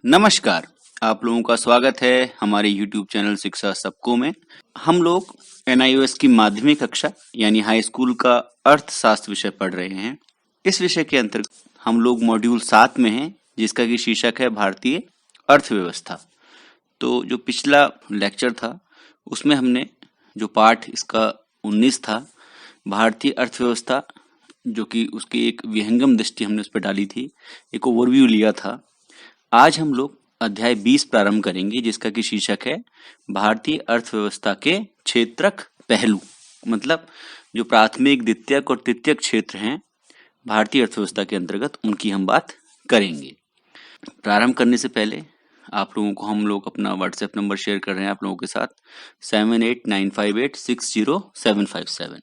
नमस्कार, आप लोगों का स्वागत है हमारे YouTube चैनल शिक्षा सबको में। हम लोग NIOS की माध्यमिक कक्षा यानी हाई स्कूल का अर्थशास्त्र विषय पढ़ रहे हैं। इस विषय के अंतर्गत हम लोग मॉड्यूल 7 में हैं, जिसका कि शीर्षक है भारतीय अर्थव्यवस्था। तो जो पिछला लेक्चर था उसमें हमने जो पाठ इसका 19 था, भारतीय अर्थव्यवस्था, जो कि उसकी एक विहंगम दृष्टि हमने उस पर डाली थी, एक ओवरव्यू लिया था। आज हम लोग अध्याय 20 प्रारंभ करेंगे, जिसका कि शीर्षक है भारतीय अर्थव्यवस्था के क्षेत्रक पहलू। मतलब जो प्राथमिक, द्वितीयक और तृतीयक क्षेत्र हैं भारतीय अर्थव्यवस्था के अंतर्गत, उनकी हम बात करेंगे। प्रारंभ करने से पहले आप लोगों को हम लोग अपना व्हाट्सएप नंबर शेयर कर रहे हैं आप लोगों के साथ 7895860757।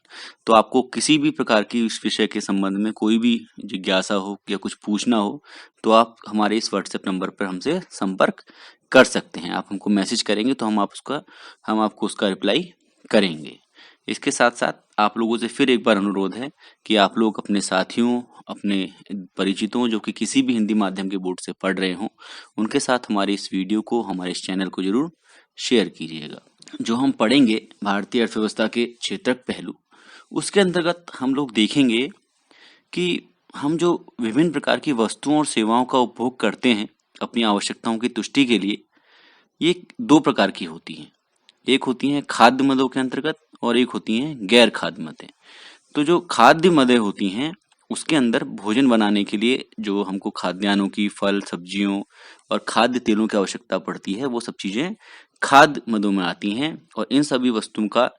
तो आपको किसी भी प्रकार की इस विषय के संबंध में कोई भी जिज्ञासा हो या कुछ पूछना हो तो आप हमारे इस व्हाट्सएप नंबर पर हमसे संपर्क कर सकते हैं। आप हमको मैसेज करेंगे तो हम आपको उसका रिप्लाई करेंगे। इसके साथ साथ आप लोगों से फिर एक बार अनुरोध है कि आप लोग अपने साथियों, अपने परिचितों जो कि किसी भी हिंदी माध्यम के बोर्ड से पढ़ रहे हों, उनके साथ हमारे इस वीडियो को, हमारे इस चैनल को जरूर शेयर कीजिएगा। जो हम पढ़ेंगे भारतीय अर्थव्यवस्था के क्षेत्रक पहलू, उसके अंतर्गत हम लोग देखेंगे कि हम जो विभिन्न प्रकार की वस्तुओं और सेवाओं का उपभोग करते हैं अपनी आवश्यकताओं की तुष्टि के लिए, ये दो प्रकार की होती हैं। एक होती हैं खाद्य मदों के अंतर्गत और एक होती हैं गैर खाद्य मदें। तो जो खाद्य मदें होती हैं उसके अंदर भोजन बनाने के लिए जो हमको खाद्यान्नों की, फल, सब्जियों और खाद्य तेलों की आवश्यकता पड़ती है, वो सब चीजें खाद्य मदों में आती हैं। और इन सभी वस्तुओं का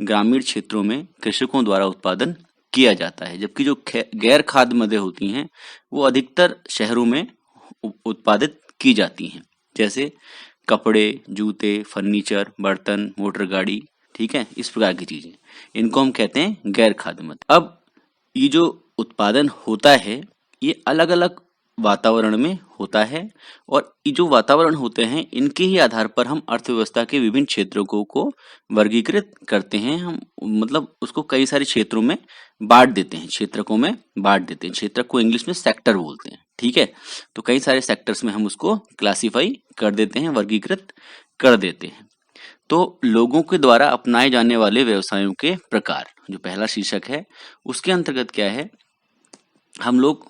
ग्रामीण क्षेत्रों में कृषकों द्वारा उत्पादन किया जाता है, जबकि जो गैर खाद्य मदें होती हैं वो अधिकतर शहरों में उत्पादित की जाती हैं, जैसे कपड़े, जूते, फर्नीचर, बर्तन, मोटर गाड़ी, ठीक है, इस प्रकार की चीजें, इनको हम कहते हैं गैर खाद्य मद। अब ये जो उत्पादन होता है ये अलग अलग वातावरण में होता है, और ये जो वातावरण होते हैं इनके ही आधार पर हम अर्थव्यवस्था के विभिन्न क्षेत्रों को वर्गीकृत करते हैं। हम मतलब उसको कई सारे क्षेत्रों में बांट देते हैं, क्षेत्रकों में बांट देते हैं। क्षेत्रक को इंग्लिश में सेक्टर बोलते हैं, ठीक है। तो कई सारे सेक्टर्स में हम उसको क्लासिफाई कर देते हैं, वर्गीकृत कर देते हैं। तो लोगों के द्वारा अपनाए जाने वाले व्यवसायों के प्रकार, जो पहला शीर्षक है, उसके अंतर्गत क्या है, हम लोग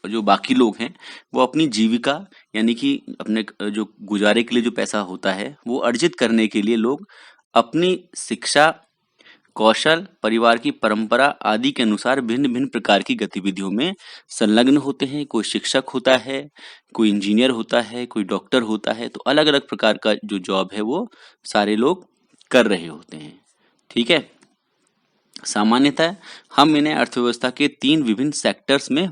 जो बाकी लोग हैं वो अपनी जीविका यानी कि अपने जो गुजारे के लिए जो पैसा होता है वो अर्जित करने के लिए लोग अपनी शिक्षा, कौशल, परिवार की परंपरा आदि के अनुसार भिन्न भिन्न प्रकार की गतिविधियों में संलग्न होते हैं। कोई शिक्षक होता है, कोई इंजीनियर होता है, कोई डॉक्टर होता है। तो अलग अलग प्रकार का जो जॉब है वो सारे लोग कर रहे होते हैं, ठीक है। सामान्यतः हम इन्हें अर्थव्यवस्था के 3 विभिन्न सेक्टर्स में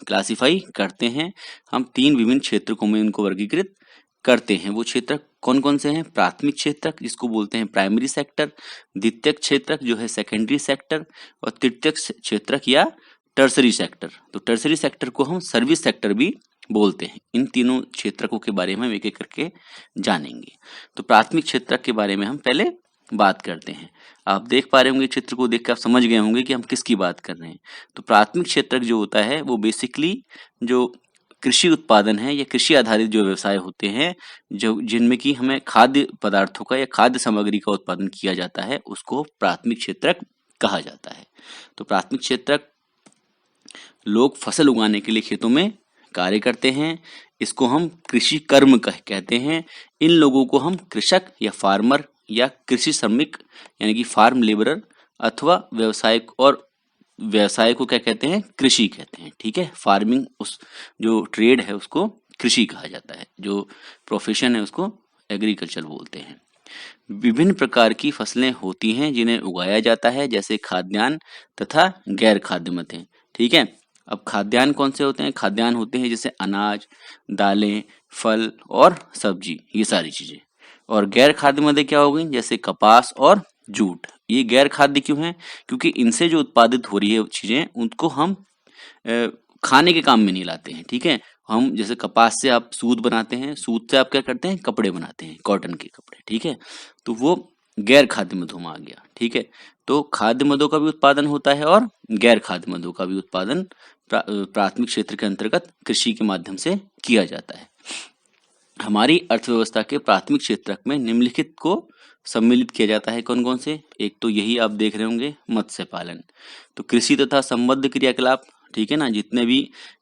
क्लासिफाई करते हैं। हम 3 विभिन्न क्षेत्रकों में इनको वर्गीकृत करते हैं। वो क्षेत्र कौन कौन से हैं? प्राथमिक क्षेत्रक, जिसको बोलते हैं प्राइमरी सेक्टर, द्वितीयक क्षेत्रक जो है सेकेंडरी सेक्टर, और तृतीयक क्षेत्रक या टर्सरी सेक्टर। तो टर्सरी सेक्टर को हम सर्विस सेक्टर भी बोलते हैं। इन तीनों क्षेत्रकों के बारे में हम एक एक करके जानेंगे। तो प्राथमिक क्षेत्रक के बारे में हम पहले बात करते हैं। आप देख पा रहे होंगे, चित्र को देख के आप समझ गए होंगे कि हम किसकी बात कर रहे हैं। तो प्राथमिक क्षेत्रक जो होता है वो बेसिकली जो कृषि उत्पादन है या कृषि आधारित जो व्यवसाय होते हैं, जो जिनमें कि हमें खाद्य पदार्थों का या खाद्य सामग्री का उत्पादन किया जाता है, उसको प्राथमिक क्षेत्रक कहा जाता है। तो प्राथमिक क्षेत्रक लोग फसल उगाने के लिए खेतों में कार्य करते हैं, इसको हम कृषि कर्म कहते हैं। इन लोगों को हम कृषक या फार्मर या कृषि श्रमिक यानी कि फार्म लेबरर अथवा व्यवसाय को क्या कहते हैं? कृषि कहते हैं, ठीक है। फार्मिंग, उस जो ट्रेड है उसको कृषि कहा जाता है, जो प्रोफेशन है उसको एग्रीकल्चर बोलते हैं। विभिन्न प्रकार की फसलें होती हैं जिन्हें उगाया जाता है, जैसे खाद्यान्न तथा गैर खाद्य मदें, ठीक है। अब खाद्यान्न कौन से होते हैं? खाद्यान्न होते हैं जैसे अनाज, दालें, फल और सब्जी, ये सारी चीजें। और गैर खाद्य मदें क्या हो गई? जैसे कपास और जूट। ये गैर खाद्य क्यों है? क्योंकि इनसे जो उत्पादित हो रही है चीजें, उनको हम खाने के काम में नहीं लाते हैं, ठीक है। हम जैसे कपास से आप सूत बनाते हैं, सूत से आप क्या करते हैं? कपड़े बनाते हैं, कॉटन के कपड़े, ठीक है। तो वो गैर खाद्य मदों में आ गया, ठीक है। तो खाद्य मदों का भी उत्पादन होता है और गैर खाद्य मदों का भी उत्पादन प्राथमिक क्षेत्र के अंतर्गत कृषि के माध्यम से किया जाता है। हमारी अर्थव्यवस्था के प्राथमिक क्षेत्र में निम्नलिखित को सम्मिलित किया जाता है। कौन कौन से? एक तो यही आप देख रहे होंगे, मत्स्य पालन। तो कृषि तथा संबद्ध क्रियाकलाप, ठीक है ना, जितने भी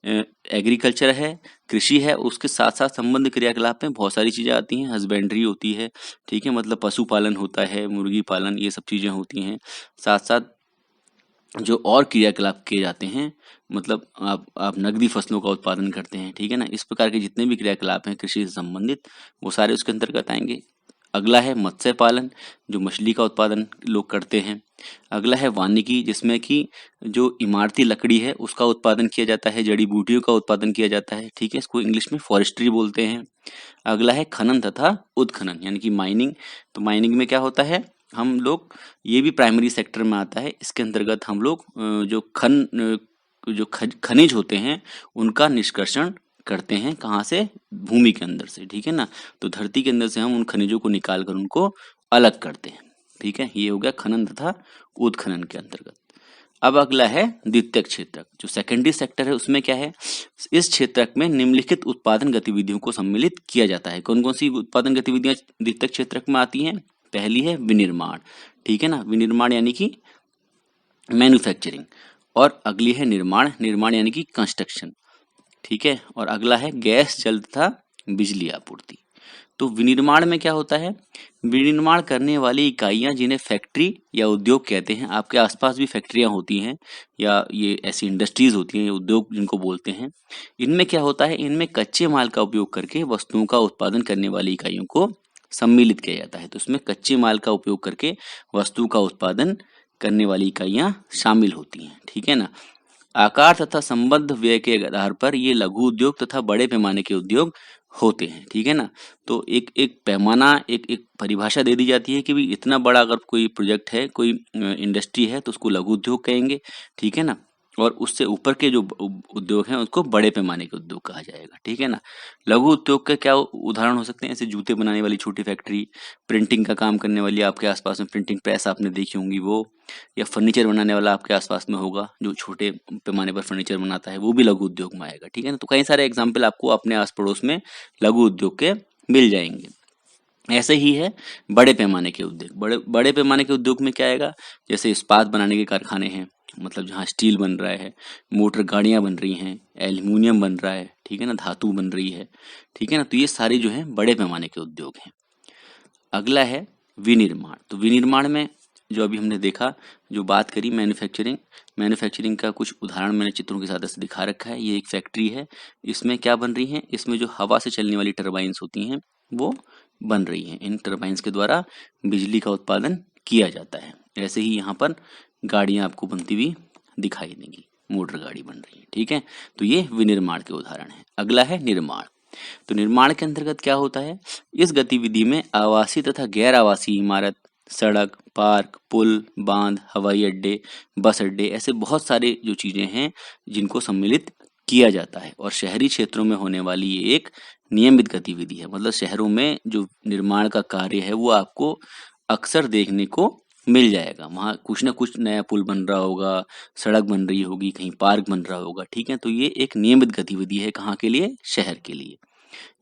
एग्रीकल्चर है, कृषि है, उसके साथ साथ संबंध क्रियाकलाप में बहुत सारी चीजें आती हैं। हस्बेंड्री होती है, ठीक है, मतलब पशुपालन होता है, मुर्गी पालन, ये सब चीजें होती हैं। साथ साथ जो और क्रियाकलाप किए जाते हैं, मतलब आप नकदी फसलों का उत्पादन करते हैं, ठीक है ना, इस प्रकार के जितने भी क्रियाकलाप हैं कृषि से संबंधित, वो सारे उसके अंतर्गत आएंगे। अगला है मत्स्य पालन, जो मछली का उत्पादन लोग करते हैं। अगला है वानिकी, जिसमें कि जो इमारती लकड़ी है उसका उत्पादन किया जाता है, जड़ी बूटियों का उत्पादन किया जाता है, ठीक है, इसको इंग्लिश में फॉरेस्ट्री बोलते हैं। अगला है खनन तथा उत्खनन, यानी कि माइनिंग। तो माइनिंग में क्या होता है, हम लोग, ये भी प्राइमरी सेक्टर में आता है, इसके अंतर्गत हम लोग जो खनिज होते हैं उनका निष्कर्षण करते हैं। कहाँ से? भूमि के अंदर से, ठीक है ना। तो धरती के अंदर से हम उन खनिजों को निकाल कर उनको अलग करते हैं, ठीक है। ये हो गया खनन तथा उत्खनन के अंतर्गत। अब अगला है द्वितीयक क्षेत्रक। जो सेकेंडरी सेक्टर है उसमें क्या है, इस क्षेत्रक में निम्नलिखित उत्पादन गतिविधियों को सम्मिलित किया जाता है। कौन कौन सी उत्पादन गतिविधियां द्वितीयक क्षेत्रक में आती हैं? पहली है विनिर्माण, ठीक है ना, विनिर्माण यानी कि मैन्युफैक्चरिंग। और अगली है निर्माण, निर्माण यानी कि कंस्ट्रक्शन, ठीक है। और अगला है गैस, जल तथा बिजली आपूर्ति। तो विनिर्माण में क्या होता है, विनिर्माण करने वाली इकाइयां जिन्हें फैक्ट्री या उद्योग कहते हैं, आपके आसपास भी फैक्ट्रियां होती हैं या ये ऐसी इंडस्ट्रीज होती हैं, ये उद्योग जिनको बोलते हैं। इनमें क्या होता है, इनमें कच्चे माल का उपयोग करके वस्तुओं का उत्पादन करने वाली इकाइयों को सम्मिलित किया जाता है। तो इसमें कच्चे माल का उपयोग करके वस्तु का उत्पादन करने वाली इकाइयां शामिल होती हैं, ठीक है ना। आकार तथा संबद्ध व्यय के आधार पर ये लघु उद्योग तथा बड़े पैमाने के उद्योग होते हैं, ठीक है ना। तो एक पैमाना, एक परिभाषा दे दी जाती है कि भी इतना बड़ा अगर कोई प्रोजेक्ट है, कोई इंडस्ट्री है, तो उसको लघु उद्योग कहेंगे, ठीक है ना। और उससे ऊपर के जो उद्योग हैं उसको बड़े पैमाने के उद्योग कहा जाएगा, ठीक है ना। लघु उद्योग के क्या उदाहरण हो सकते हैं? ऐसे जूते बनाने वाली छोटी फैक्ट्री, प्रिंटिंग का काम करने वाली, आपके आसपास में प्रिंटिंग प्रेस आपने देखी होंगी वो, या फर्नीचर बनाने वाला आपके आसपास में होगा जो छोटे पैमाने पर फर्नीचर बनाता है, वो भी लघु उद्योग में आएगा, ठीक है ना। तो कई सारे एग्जाम्पल आपको अपने आस पड़ोस में लघु उद्योग के मिल जाएंगे। ऐसे ही है बड़े पैमाने के उद्योग। बड़े पैमाने के उद्योग में क्या आएगा, जैसे इस्पात बनाने के कारखाने हैं, मतलब जहाँ स्टील बन रहा है, मोटर गाड़ियां बन रही हैं, एल्यूमिनियम बन रहा है, ठीक है ना, धातु बन रही है, ठीक है ना। तो ये सारे जो है बड़े पैमाने के उद्योग हैं। अगला है विनिर्माण। तो विनिर्माण में जो अभी हमने देखा, जो बात करी मैन्युफैक्चरिंग का कुछ उदाहरण मैंने चित्रों के साथ ऐसे दिखा रखा है। ये एक फैक्ट्री है, इसमें क्या बन रही है, इसमें जो हवा से चलने वाली टरबाइंस होती हैं वो बन रही हैं। इन टरबाइंस के द्वारा बिजली का उत्पादन किया जाता है। ऐसे ही यहाँ पर गाड़ियाँ आपको बनती हुई दिखाई देंगी, मोटर गाड़ी बन रही है, ठीक है। तो ये विनिर्माण के उदाहरण है। अगला है निर्माण। तो निर्माण के अंतर्गत क्या होता है, इस गतिविधि में आवासीय तथा गैर आवासीय इमारत, सड़क, पार्क, पुल, बांध, हवाई अड्डे, बस अड्डे, ऐसे बहुत सारे जो चीजें हैं जिनको सम्मिलित किया जाता है। और शहरी क्षेत्रों में होने वाली ये एक नियमित गतिविधि है। मतलब शहरों में जो निर्माण का कार्य है वो आपको अक्सर देखने को मिल जाएगा। वहाँ कुछ ना कुछ नया पुल बन रहा होगा, सड़क बन रही होगी, कहीं पार्क बन रहा होगा, ठीक है। तो ये एक नियमित गतिविधि है, कहाँ के लिए? शहर के लिए।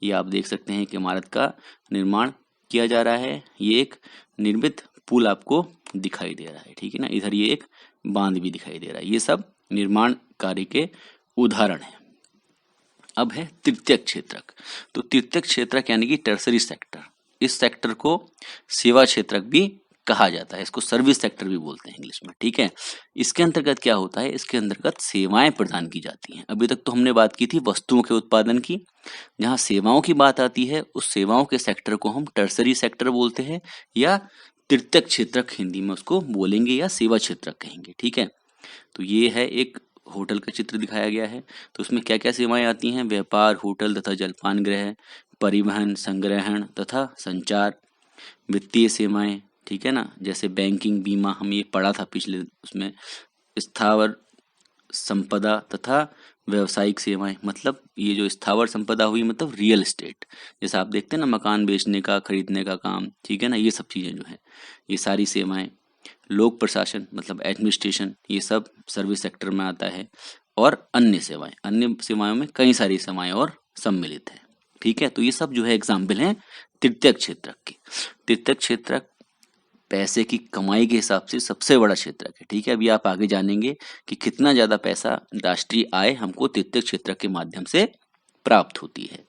ये आप देख सकते हैं कि इमारत का निर्माण किया जा रहा है। ये एक निर्मित पुल आपको दिखाई दे रहा है, ठीक है ना। इधर ये एक बांध भी दिखाई दे रहा है। ये सब निर्माण कार्य के उदाहरण है। अब है तृतीयक क्षेत्रक। तो तृतीयक क्षेत्रक यानी कि टर्सरी सेक्टर। इस सेक्टर को सेवा क्षेत्रक भी कहा जाता है, इसको सर्विस सेक्टर भी बोलते हैं इंग्लिश में, ठीक है। इसके अंतर्गत क्या होता है, इसके अंतर्गत सेवाएं प्रदान की जाती हैं। अभी तक तो हमने बात की थी वस्तुओं के उत्पादन की, जहां सेवाओं की बात आती है उस सेवाओं के सेक्टर को हम टर्सरी सेक्टर बोलते हैं, या तृतीयक क्षेत्रक हिंदी में उसको बोलेंगे, या सेवा क्षेत्रक कहेंगे, ठीक है। तो ये है एक होटल का चित्र दिखाया गया है। तो उसमें क्या क्या सेवाएं आती हैं, व्यापार, होटल तथा जलपान गृह, परिवहन, संग्रहण तथा संचार, वित्तीय सेवाएं, ठीक है ना, जैसे बैंकिंग, बीमा, हम ये पढ़ा था पिछले उसमें, स्थावर संपदा तथा व्यवसायिक सेवाएं, मतलब ये जो स्थावर संपदा हुई मतलब रियल एस्टेट, जैसे आप देखते हैं ना मकान बेचने का, खरीदने का काम, ठीक है ना, ये सब चीजें जो है ये सारी सेवाएं। लोक प्रशासन मतलब एडमिनिस्ट्रेशन, ये सब सर्विस सेक्टर में आता है। और अन्य सेवाएं। अन्य सेवाओं में कई सारी सेवाएं और सम्मिलित है। ठीक है, तो ये सब जो है एग्जाम्पल हैं तृतीयक क्षेत्रक के। तृतीयक क्षेत्रक पैसे की कमाई के हिसाब से सबसे बड़ा क्षेत्रक है। ठीक है, अभी आप आगे जानेंगे कि कितना ज्यादा पैसा राष्ट्रीय आय हमको तृतीयक क्षेत्रक के माध्यम से प्राप्त होती है।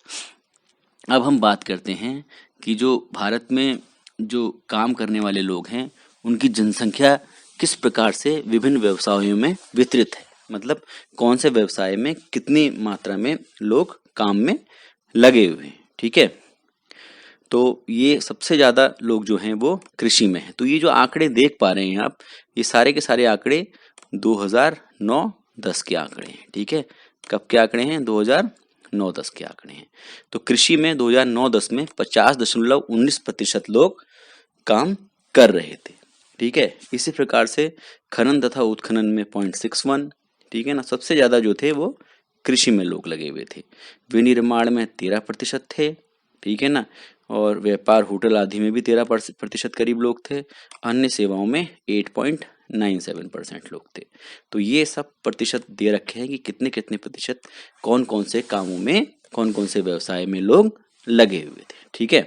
अब हम बात करते हैं कि जो भारत में जो काम करने वाले लोग हैं उनकी जनसंख्या किस प्रकार से विभिन्न व्यवसायों में वितरित है, मतलब कौन से व्यवसाय में कितनी मात्रा में लोग काम में लगे हुए हैं। ठीक है, तो ये सबसे ज्यादा लोग जो हैं वो कृषि में हैं। तो ये जो आंकड़े देख पा रहे हैं आप, ये सारे के सारे आंकड़े 2009-10 के आंकड़े हैं। ठीक है, कब के आंकड़े हैं? 2009-10 के आंकड़े हैं। तो कृषि में 2009-10 में 50.19% लोग काम कर रहे थे। ठीक है, इसी प्रकार से खनन तथा उत्खनन में 0.61, ठीक है ना, सबसे ज्यादा जो थे वो कृषि में लोग लगे हुए थे। विनिर्माण में 13% थे। ठीक है ना, और व्यापार होटल आदि में भी 13% करीब लोग थे। अन्य सेवाओं में 8.97% लोग थे। तो ये सब प्रतिशत दे रखे हैं कि कितने कितने प्रतिशत कौन कौन से कामों में, कौन कौन से व्यवसाय में लोग लगे हुए थे। ठीक है,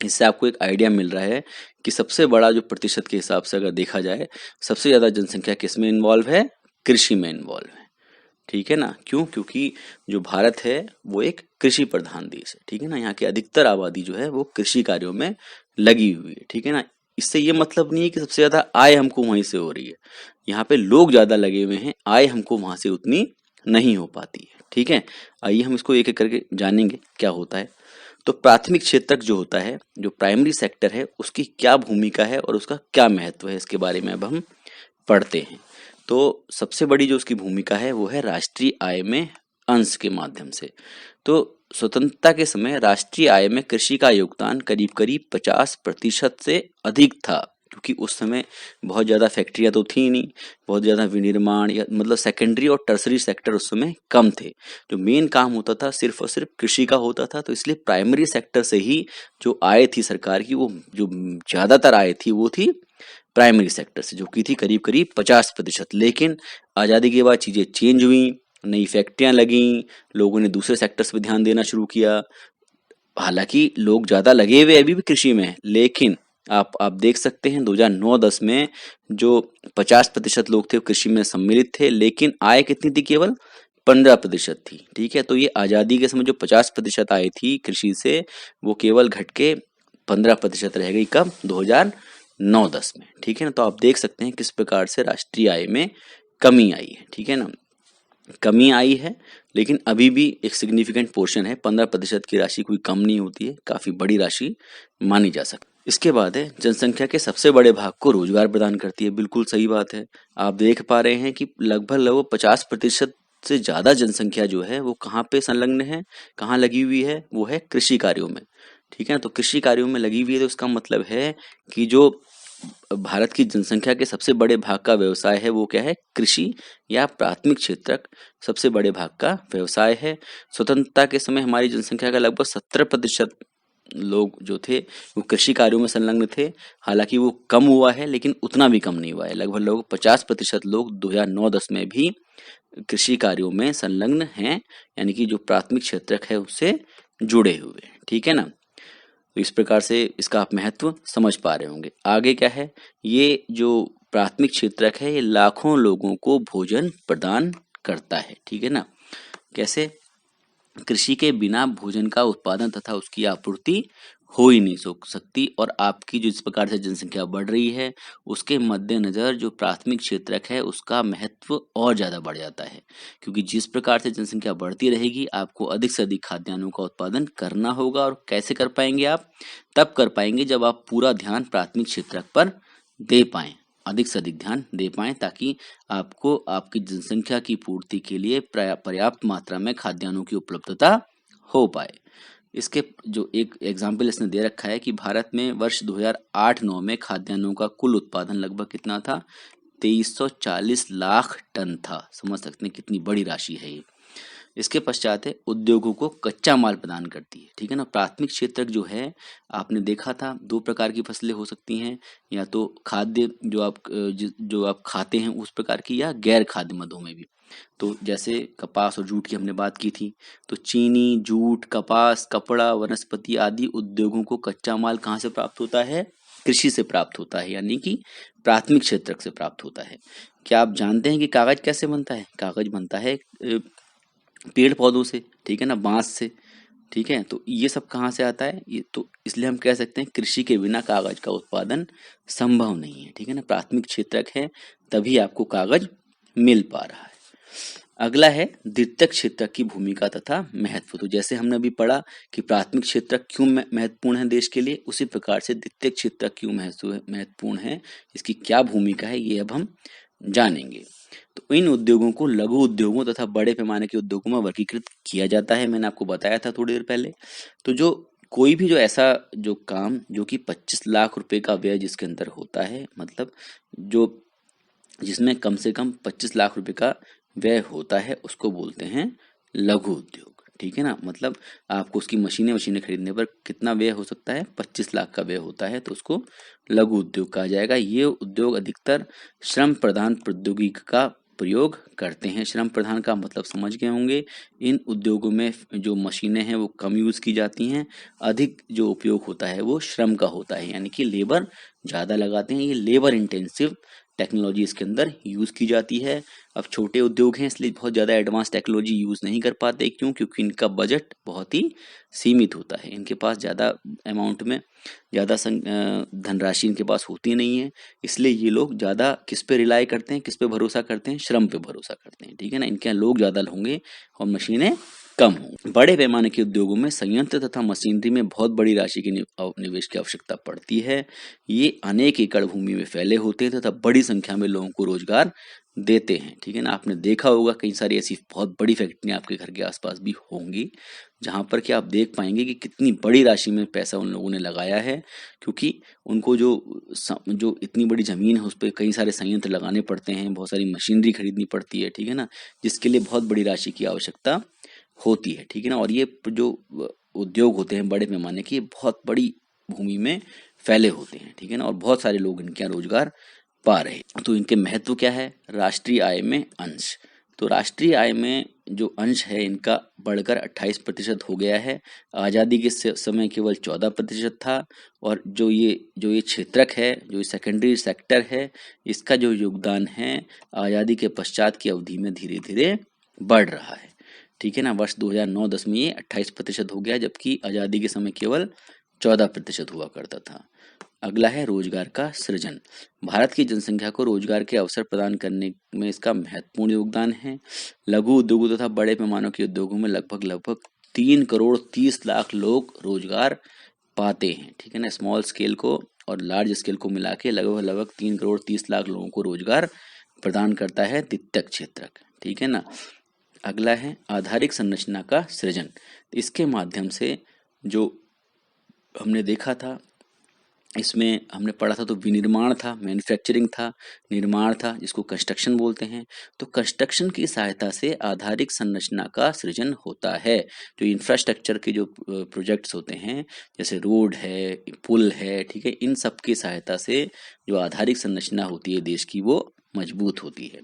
इससे आपको एक आइडिया मिल रहा है कि सबसे बड़ा जो प्रतिशत के हिसाब से अगर देखा जाए, सबसे ज्यादा जनसंख्या किस में इन्वॉल्व है? कृषि में इन्वॉल्व है। ठीक है ना, क्यों? क्योंकि जो भारत है वो एक कृषि प्रधान देश है। ठीक है ना, यहाँ की अधिकतर आबादी जो है वो कृषि कार्यों में लगी हुई है। ठीक है ना, इससे ये मतलब नहीं है कि सबसे ज्यादा आय हमको वहीं से हो रही है। यहाँ पे लोग ज्यादा लगे हुए हैं, आय हमको वहां से उतनी नहीं हो पाती है। ठीक है, आइए हम इसको एक एक करके जानेंगे क्या होता है। तो प्राथमिक क्षेत्रक जो होता है, जो प्राइमरी सेक्टर है, उसकी क्या भूमिका है और उसका क्या महत्व है, इसके बारे में अब हम पढ़ते हैं। तो सबसे बड़ी जो उसकी भूमिका है वो है राष्ट्रीय आय में अंश के माध्यम से। तो स्वतंत्रता के समय राष्ट्रीय आय में कृषि का योगदान करीब करीब 50% से अधिक था, क्योंकि उस समय बहुत ज्यादा फैक्ट्रियां तो थी नहीं, बहुत ज्यादा विनिर्माण या मतलब सेकेंडरी और टर्सरी सेक्टर उस समय कम थे। जो मेन काम होता था सिर्फ और सिर्फ कृषि का होता था। तो इसलिए प्राइमरी सेक्टर से ही जो आय थी सरकार की, वो जो ज्यादातर आय थी वो थी प्राइमरी सेक्टर से, जो की थी करीब करीब 50%। लेकिन आजादी के बाद चीजें चेंज हुई, नई फैक्ट्रियां लगी, लोगों ने दूसरे सेक्टर्स पे ध्यान देना शुरू किया। हालांकि लोग ज्यादा लगे हुए अभी भी कृषि में है, लेकिन आप देख सकते हैं 2009-10 में जो 50% लोग थे वो कृषि में सम्मिलित थे, लेकिन आय कितनी थी? केवल 15% थी। ठीक है, तो ये आजादी के समय जो 50% आय थी कृषि से, वो केवल घट के 15% रह गई। कब? 2009-10 में। ठीक है ना, तो आप देख सकते हैं किस प्रकार से राष्ट्रीय आय में कमी आई है। ठीक है ना, कमी आई है, लेकिन अभी भी एक सिग्निफिकेंट पोर्शन है। 15% की राशि कोई कम नहीं होती है, काफी बड़ी राशि मानी जा सकती है। इसके बाद है जनसंख्या के सबसे बड़े भाग को रोजगार प्रदान करती है। बिल्कुल सही बात है, आप देख पा रहे हैं कि लगभग 50% से ज्यादा जनसंख्या जो है वो कहाँ पे संलग्न है, कहाँ लगी हुई है? वो है कृषि कार्यों में। ठीक है ना, तो कृषि कार्यों में लगी हुई है, तो इसका मतलब है कि जो भारत की जनसंख्या के सबसे बड़े भाग का व्यवसाय है वो क्या है? कृषि या प्राथमिक क्षेत्रक सबसे बड़े भाग का व्यवसाय है। स्वतंत्रता के समय हमारी जनसंख्या का लगभग 17% लोग जो थे वो कृषि कार्यों में संलग्न थे। हालांकि वो कम हुआ है, लेकिन उतना भी कम नहीं हुआ है। लगभग 50% लोग 2009-10 में भी कृषि कार्यों में संलग्न हैं, यानी कि जो प्राथमिक क्षेत्रक है उससे जुड़े हुए हैं। ठीक है ना, तो इस प्रकार से इसका आप महत्व समझ पा रहे होंगे। आगे क्या है? ये जो प्राथमिक क्षेत्रक है ये लाखों लोगों को भोजन प्रदान करता है। ठीक है ना, कैसे? कृषि के बिना भोजन का उत्पादन तथा उसकी आपूर्ति हो ही नहीं सकती। और आपकी जो इस प्रकार से जनसंख्या बढ़ रही है उसके मद्देनजर जो प्राथमिक क्षेत्रक है उसका महत्व और ज्यादा बढ़ जाता है, क्योंकि जिस प्रकार से जनसंख्या बढ़ती रहेगी आपको अधिक से अधिक खाद्यान्नों का उत्पादन करना होगा। और कैसे कर पाएंगे आप? तब कर पाएंगे जब आप पूरा ध्यान प्राथमिक क्षेत्रक पर दे पाएं, अधिक से अधिक ध्यान दे पाएं, ताकि आपको आपकी जनसंख्या की पूर्ति के लिए पर्याप्त मात्रा में खाद्यान्नों की उपलब्धता हो पाए। इसके जो एक एग्जाम्पल इसने दे रखा है कि भारत में वर्ष 2008-9 में खाद्यान्नों का कुल उत्पादन लगभग कितना था? 2340 लाख टन था। समझ सकते हैं कितनी बड़ी राशि है ये। इसके पश्चात है उद्योगों को कच्चा माल प्रदान करती है, ठीक है ना। प्राथमिक क्षेत्रक जो है आपने देखा था, दो प्रकार की फसलें हो सकती हैं, या तो खाद्य जो आप खाते हैं उस प्रकार की, या गैर खाद्य मदों में भी। तो जैसे कपास और जूट की हमने बात की थी, तो चीनी, जूट, कपास, कपड़ा, वनस्पति आदि उद्योगों को कच्चा माल कहाँ से प्राप्त होता है? कृषि से प्राप्त होता है, यानी कि प्राथमिक क्षेत्रक से प्राप्त होता है। क्या आप जानते हैं कि कागज कैसे बनता है? कागज बनता है पेड़ पौधों से, ठीक है ना, बांस से, ठीक है। तो ये सब कहाँ से आता है? ये तो इसलिए हम कह सकते हैं कृषि के बिना कागज का उत्पादन संभव नहीं है, ठीक है ना। प्राथमिक क्षेत्रक है तभी आपको कागज मिल पा रहा है। अगला है द्वितीयक क्षेत्रक की भूमिका तथा महत्व। तो जैसे हमने अभी पढ़ा कि प्राथमिक क्षेत्रक क्यों महत्वपूर्ण है देश के लिए, उसी प्रकार से द्वितीयक क्षेत्रक क्यों महत्वपूर्ण है, इसकी क्या भूमिका है, ये अब हम जानेंगे। तो इन उद्योगों को लघु उद्योगों तथा बड़े पैमाने के उद्योगों में वर्गीकृत किया जाता है। मैंने आपको बताया था थोड़ी देर पहले। तो जो कोई भी जो ऐसा जो काम जो कि 25 लाख रुपए का व्यय जिसके अंदर होता है, मतलब जो जिसमें कम से कम 25 लाख रुपए का व्यय होता है, उसको बोलते हैं लघु उद्योग, ठीक है ना। मतलब आपको उसकी मशीनें खरीदने पर कितना व्यय हो सकता है? 25 लाख का व्यय होता है, तो उसको लघु उद्योग कहा जाएगा। ये उद्योग अधिकतर श्रम प्रधान प्रौद्योगिकी का प्रयोग करते हैं। श्रम प्रधान का मतलब समझ गए होंगे। इन उद्योगों में जो मशीनें हैं वो कम यूज की जाती हैं, अधिक जो उपयोग होता है वो श्रम का होता है, यानी कि लेबर ज्यादा लगाते हैं। ये लेबर इंटेंसिव टेक्नोलॉजी इसके अंदर यूज की जाती है। अब छोटे उद्योग हैं इसलिए बहुत ज़्यादा एडवांस टेक्नोलॉजी यूज नहीं कर पाते। क्यों? क्योंकि इनका बजट बहुत ही सीमित होता है। इनके पास ज़्यादा अमाउंट में ज़्यादा धनराशि इनके पास होती नहीं है। इसलिए ये लोग ज़्यादा किस पे रिलाई करते हैं, किस पे भरोसा करते हैं? श्रम पे भरोसा करते हैं, ठीक है ना। इनके यहाँ लोग ज़्यादा होंगे और मशीनें कम हों। बड़े पैमाने के उद्योगों में संयंत्र तथा मशीनरी में बहुत बड़ी राशि के निवेश की आवश्यकता पड़ती है। ये अनेक एकड़ भूमि में फैले होते हैं तथा बड़ी संख्या में लोगों को रोजगार देते हैं, ठीक है ना। आपने देखा होगा कई सारी ऐसी बहुत बड़ी फैक्ट्रियां आपके घर के आसपास भी होंगी, जहां पर कि आप देख पाएंगे कि कितनी बड़ी राशि में पैसा उन लोगों ने लगाया है, क्योंकि उनको जो इतनी बड़ी जमीन है उस पर कई सारे संयंत्र लगाने पड़ते हैं, बहुत सारी मशीनरी खरीदनी पड़ती है, ठीक है ना, जिसके लिए बहुत बड़ी राशि की आवश्यकता होती है, ठीक है ना। और ये जो उद्योग होते हैं बड़े पैमाने के, बहुत बड़ी भूमि में फैले होते हैं, ठीक है ना, और बहुत सारे लोग इनके यहाँ रोजगार पा रहे हैं। तो इनके महत्व क्या है? राष्ट्रीय आय में अंश। तो राष्ट्रीय आय में जो अंश है इनका बढ़कर 28% हो गया है। आज़ादी के समय केवल 14% था। और जो ये क्षेत्रक है, जो ये सेकेंडरी सेक्टर है, इसका जो योगदान है आज़ादी के पश्चात की अवधि में धीरे धीरे बढ़ रहा है, ठीक है ना। वर्ष 2009-10 में ये 28% हो गया, जबकि आज़ादी के समय केवल 14% हुआ करता था। अगला है रोजगार का सृजन। भारत की जनसंख्या को रोजगार के अवसर प्रदान करने में इसका महत्वपूर्ण योगदान है। लघु उद्योगों तथा बड़े पैमाने के उद्योगों में लगभग 3 करोड़ 30 लाख लोग रोजगार पाते हैं, ठीक है ना। स्मॉल स्केल को और लार्ज स्केल को मिला के लगभग 3 करोड़ 30 लाख लोगों को रोजगार प्रदान करता है द्वितीयक क्षेत्रक, ठीक है ना। अगला है आधारिक संरचना का सृजन। इसके माध्यम से जो हमने देखा था, इसमें हमने पढ़ा था, तो विनिर्माण था, मैन्युफैक्चरिंग था, निर्माण था, जिसको कंस्ट्रक्शन बोलते हैं। तो कंस्ट्रक्शन की सहायता से आधारिक संरचना का सृजन होता है। जो इंफ्रास्ट्रक्चर के जो प्रोजेक्ट्स होते हैं, जैसे रोड है, पुल है, ठीक है, इन सब की सहायता से जो आधारिक संरचना होती है देश की, वो मजबूत होती है।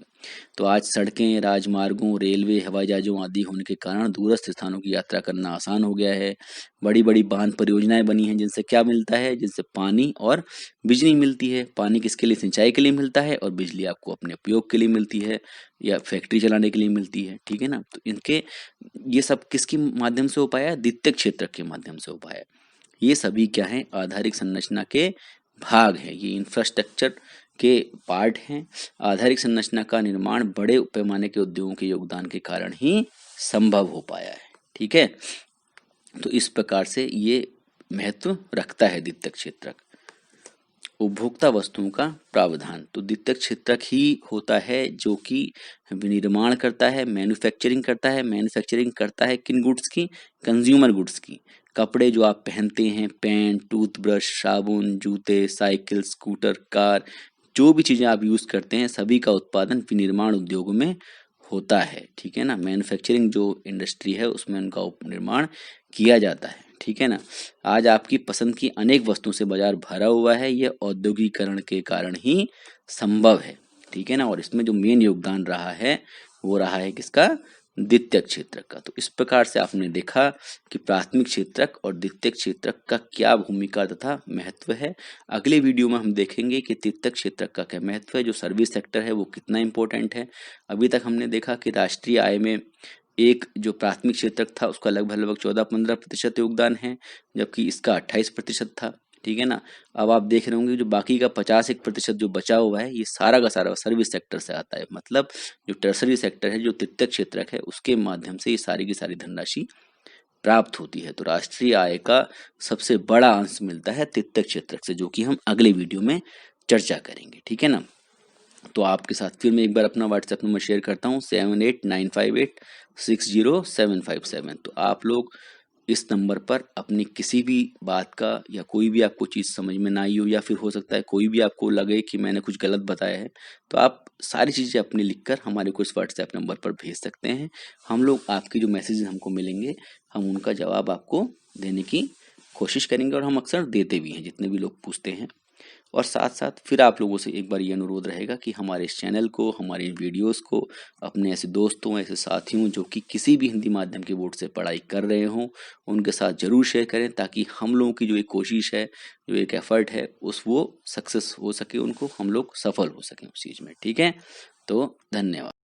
तो आज सड़कें, राजमार्गों, रेलवे, हवाई जहाजों आदि होने के कारण दूरस्थ स्थानों की यात्रा करना आसान हो गया है। बड़ी बड़ी बांध परियोजनाएं बनी हैं, जिनसे क्या मिलता है? जिनसे पानी और बिजली मिलती है। पानी किसके लिए? सिंचाई के लिए मिलता है, और बिजली आपको अपने उपयोग के लिए मिलती है या फैक्ट्री चलाने के लिए मिलती है, ठीक है ना। तो इनके ये सब किसके माध्यम से हो पाया? द्वितीयक क्षेत्र के माध्यम से हो पाया। ये सभी क्या है? आधारिक संरचना के भाग हैं। ये इंफ्रास्ट्रक्चर के पार्ट हैं। आधारिक संरचना का निर्माण बड़े पैमाने के उद्योगों के योगदान के कारण ही संभव हो पाया है, ठीक है। तो इस प्रकार से ये महत्व रखता है द्वितीयक क्षेत्रक। उपभोक्ता वस्तुओं का प्रावधान। तो द्वितीयक क्षेत्रक ही होता है जो कि विनिर्माण करता है, मैन्युफैक्चरिंग करता है किन गुड्स की? कंज्यूमर गुड्स की। कपड़े जो आप पहनते हैं, पेंट, टूथब्रश, साबुन, जूते, साइकिल, स्कूटर, कार, जो भी चीजें आप यूज करते हैं, सभी का उत्पादन विनिर्माण उद्योगों में होता है, ठीक है ना। मैन्युफैक्चरिंग जो इंडस्ट्री है उसमें उनका निर्माण किया जाता है, ठीक है ना। आज आपकी पसंद की अनेक वस्तुओं से बाजार भरा हुआ है, यह औद्योगिकरण के कारण ही संभव है, ठीक है ना। और इसमें जो मेन योगदान रहा है वो रहा है किसका, द्वितीयक क्षेत्रक का। तो इस प्रकार से आपने देखा कि प्राथमिक क्षेत्रक और द्वितीयक क्षेत्रक का क्या भूमिका तथा महत्व है। अगले वीडियो में हम देखेंगे कि तृतीयक क्षेत्रक का क्या महत्व है, जो सर्विस सेक्टर है वो कितना इंपॉर्टेंट है। अभी तक हमने देखा कि राष्ट्रीय आय में एक जो प्राथमिक क्षेत्रक था उसका लगभग 14-15% योगदान है, जबकि इसका 28% था, ठीक है ना। अब आप देख रहे होंगे जो बाकी का 51% जो बचा हुआ है ये सारा का सारा सर्विस सेक्टर से आता है। मतलब जो टर्सरी सेक्टर है, जो तृतीयक क्षेत्रक है, उसके माध्यम से ये सारी की सारी धनराशि प्राप्त होती है। तो राष्ट्रीय आय का सबसे बड़ा अंश मिलता है तृतीयक क्षेत्रक से, जो कि हम अगले वीडियो में चर्चा करेंगे, ठीक है ना। तो आपके साथ फिर मैं एक बार अपना व्हाट्सएप नंबर शेयर करता हूँ 7895860757। तो आप लोग इस नंबर पर अपनी किसी भी बात का या कोई भी आपको चीज़ समझ में ना आई हो, या फिर हो सकता है कोई भी आपको लगे कि मैंने कुछ गलत बताया है, तो आप सारी चीज़ें अपनी लिखकर हमारे को इस व्हाट्सएप नंबर पर भेज सकते हैं। हम लोग आपके जो मैसेजेस हमको मिलेंगे हम उनका जवाब आपको देने की कोशिश करेंगे, और हम अक्सर देते भी हैं जितने भी लोग पूछते हैं। और साथ साथ फिर आप लोगों से एक बार ये अनुरोध रहेगा कि हमारे इस चैनल को, हमारे वीडियोस को अपने ऐसे दोस्तों, ऐसे साथियों जो कि किसी भी हिंदी माध्यम के बोर्ड से पढ़ाई कर रहे हों, उनके साथ ज़रूर शेयर करें, ताकि हम लोगों की जो एक कोशिश है, जो एक एफर्ट है, वो सक्सेस हो सके, उनको हम लोग सफल हो सकें उस चीज़ में, ठीक है। तो धन्यवाद।